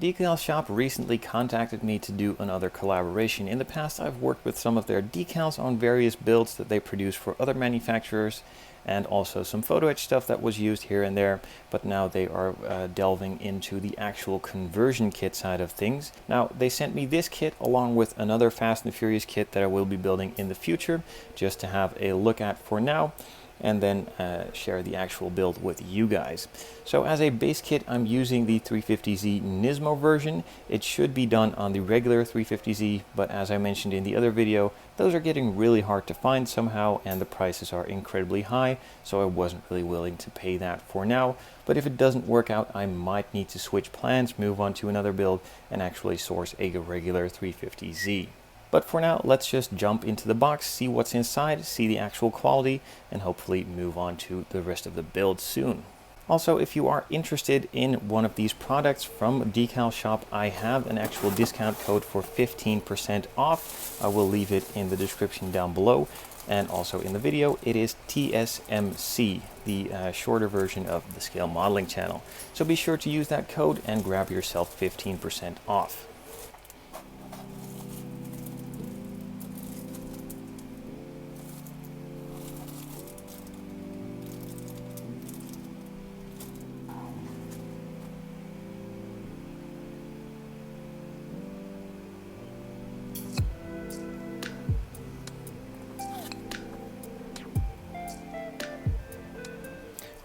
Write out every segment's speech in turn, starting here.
Decals Shop recently contacted me to do another collaboration. In the past, I've worked with some of their decals on various builds that they produce for other manufacturers, and also some photo etch stuff that was used here and there, but now they are delving into the actual conversion kit side of things. Now, they sent me this kit along with another Fast and Furious kit that I will be building in the future, just to have a look at for now, and then share the actual build with you guys. So as a base kit, I'm using the 350Z Nismo version. It should be done on the regular 350Z, but as I mentioned in the other video, those are getting really hard to find somehow, and the prices are incredibly high, so I wasn't really willing to pay that for now. But if it doesn't work out, I might need to switch plans, move on to another build, and actually source a regular 350Z. But for now, let's just jump into the box, see what's inside, see the actual quality, and hopefully move on to the rest of the build soon. Also, if you are interested in one of these products from Decals Shop, I have an actual discount code for 15% off. I will leave it in the description down below, and also in the video. It is TSMC, the shorter version of the scale modeling channel. So be sure to use that code and grab yourself 15% off.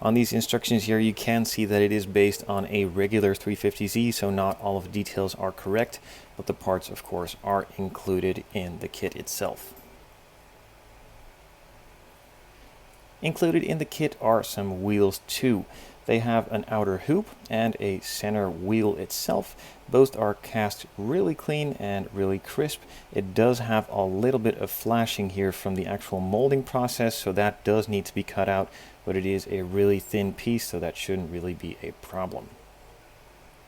On these instructions here, you can see that it is based on a regular 350Z, so not all of the details are correct, but the parts, of course, are included in the kit itself. Included in the kit are some wheels too. They have an outer hoop and a center wheel itself. Both are cast really clean and really crisp. It does have a little bit of flashing here from the actual molding process, so that does need to be cut out, but it is a really thin piece, so that shouldn't really be a problem.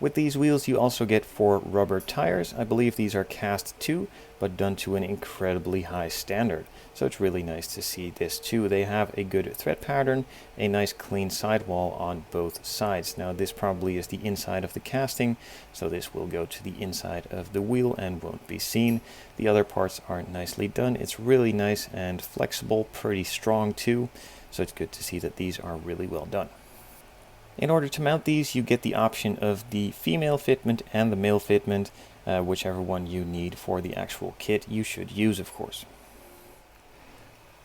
With these wheels, you also get 4 rubber tires. I believe these are cast too, but done to an incredibly high standard. So it's really nice to see this too. They have a good thread pattern, a nice clean sidewall on both sides. Now this probably is the inside of the casting, so this will go to the inside of the wheel and won't be seen. The other parts are nicely done. It's really nice and flexible, pretty strong too. So it's good to see that these are really well done. In order to mount these, you get the option of the female fitment and the male fitment, whichever one you need for the actual kit you should use, of course.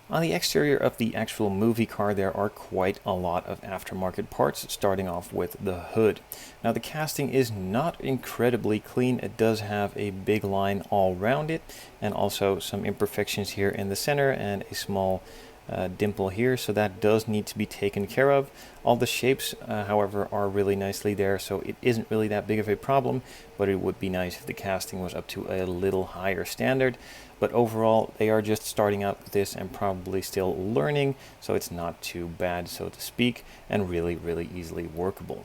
On the exterior of the actual movie car, there are quite a lot of aftermarket parts, starting off with the hood. Now the casting is not incredibly clean. It does have a big line all around it, and also some imperfections here in the center and a small dimple here, so that does need to be taken care of. All the shapes, however, are really nicely there, so it isn't really that big of a problem, but it would be nice if the casting was up to a little higher standard. But overall, they are just starting out with this and probably still learning, so it's not too bad, so to speak, and really easily workable.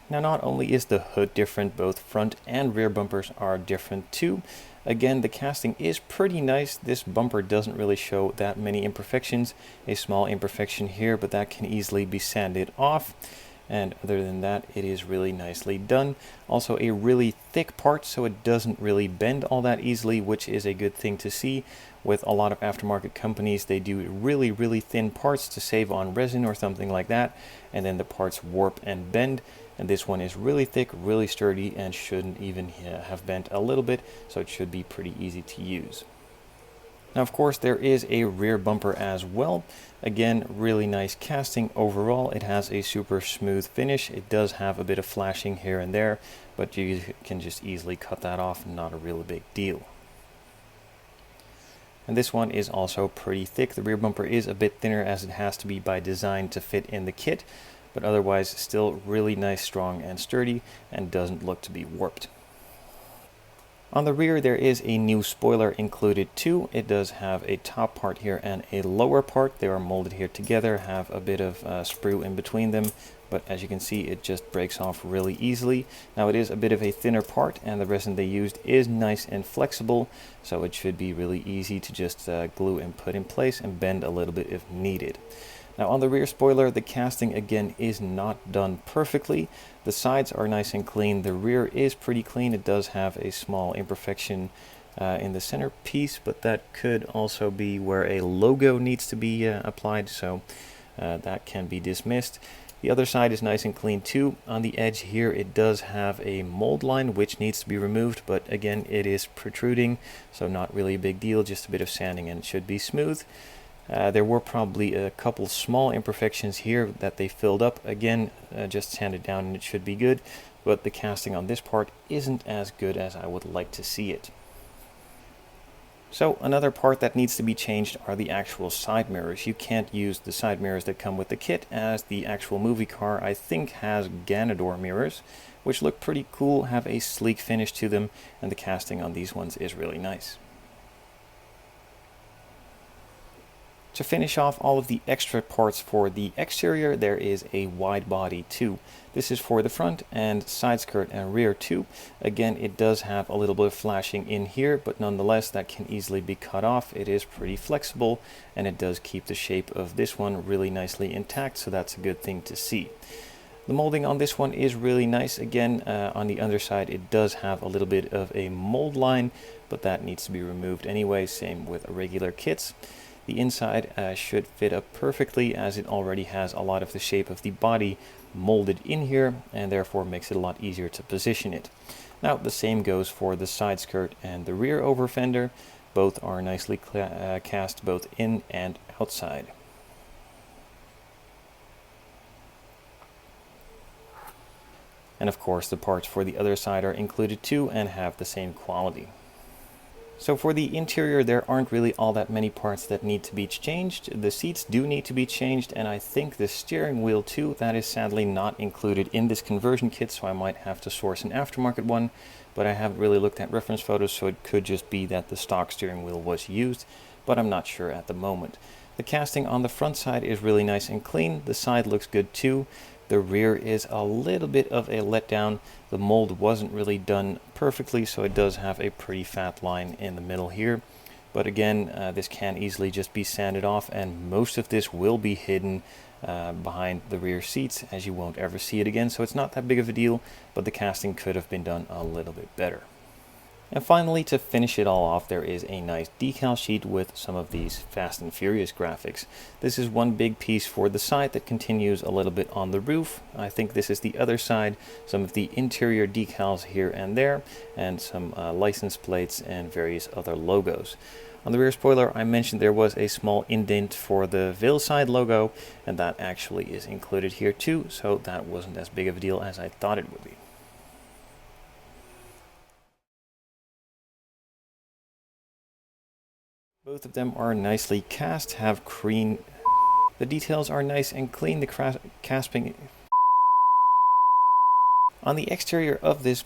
Now, not only is the hood different, both front and rear bumpers are different too. Again, the casting is pretty nice. This bumper doesn't really show that many imperfections. A small imperfection here, but that can easily be sanded off. And other than that, it is really nicely done. Also a really thick part, so it doesn't really bend all that easily, which is a good thing to see. With a lot of aftermarket companies, they do really thin parts to save on resin or something like that, and then the parts warp and bend. And this one is really thick, really sturdy, and shouldn't even have bent a little bit, so it should be pretty easy to use. Now, of course, there is a rear bumper as well. Again, really nice casting overall. It has a super smooth finish. It does have a bit of flashing here and there, but you can just easily cut that off, not a really big deal. And this one is also pretty thick. The rear bumper is a bit thinner, as it has to be by design to fit in the kit, but otherwise still really nice, strong and sturdy, and doesn't look to be warped. On the rear, there is a new spoiler included too. It does have a top part here and a lower part. They are molded here together, have a bit of sprue in between them, but as you can see, it just breaks off really easily. Now, it is a bit of a thinner part, and the resin they used is nice and flexible, so it should be really easy to just glue and put in place and bend a little bit if needed. Now on the rear spoiler, the casting again is not done perfectly. The sides are nice and clean, the rear is pretty clean. It does have a small imperfection in the center piece, but that could also be where a logo needs to be applied, so that can be dismissed. The other side is nice and clean too. On the edge here it does have a mold line which needs to be removed, but again it is protruding, so not really a big deal, just a bit of sanding and it should be smooth. There were probably a couple small imperfections here that they filled up. Again, just sand it down and it should be good, but the casting on this part isn't as good as I would like to see it. So another part that needs to be changed are the actual side mirrors. You can't use the side mirrors that come with the kit, as the actual movie car I think has Ganador mirrors, which look pretty cool, have a sleek finish to them, and the casting on these ones is really nice. To finish off all of the extra parts for the exterior, there is a wide body too. This is for the front and side skirt and rear too. Again, it does have a little bit of flashing in here, but nonetheless that can easily be cut off. It is pretty flexible and it does keep the shape of this one really nicely intact, so that's a good thing to see. The molding on this one is really nice. Again, on the underside it does have a little bit of a mold line, but that needs to be removed anyway, same with regular kits. The inside should fit up perfectly, as it already has a lot of the shape of the body molded in here, and therefore makes it a lot easier to position it. Now the same goes for the side skirt and the rear over fender. Both are nicely cast both in and outside. And of course the parts for the other side are included too and have the same quality. So for the interior, there aren't really all that many parts that need to be changed. The seats do need to be changed, and I think the steering wheel too. That is sadly not included in this conversion kit, so I might have to source an aftermarket one, but I haven't really looked at reference photos, so it could just be that the stock steering wheel was used, but I'm not sure at the moment. The casting on the front side is really nice and clean. The side looks good too. The rear is a little bit of a letdown. The mold wasn't really done perfectly, so it does have a pretty fat line in the middle here. But again, this can easily just be sanded off, and most of this will be hidden behind the rear seats, as you won't ever see it again, so it's not that big of a deal, but the casting could have been done a little bit better. And finally, to finish it all off, there is a nice decal sheet with some of these Fast and Furious graphics. This is one big piece for the side that continues a little bit on the roof. I think this is the other side, some of the interior decals here and there, and some license plates and various other logos. On the rear spoiler, I mentioned there was a small indent for the Veilside logo, and that actually is included here too, so that wasn't as big of a deal as I thought it would be. Both of them are nicely cast, have clean. The details are nice and clean. The casping on the exterior of this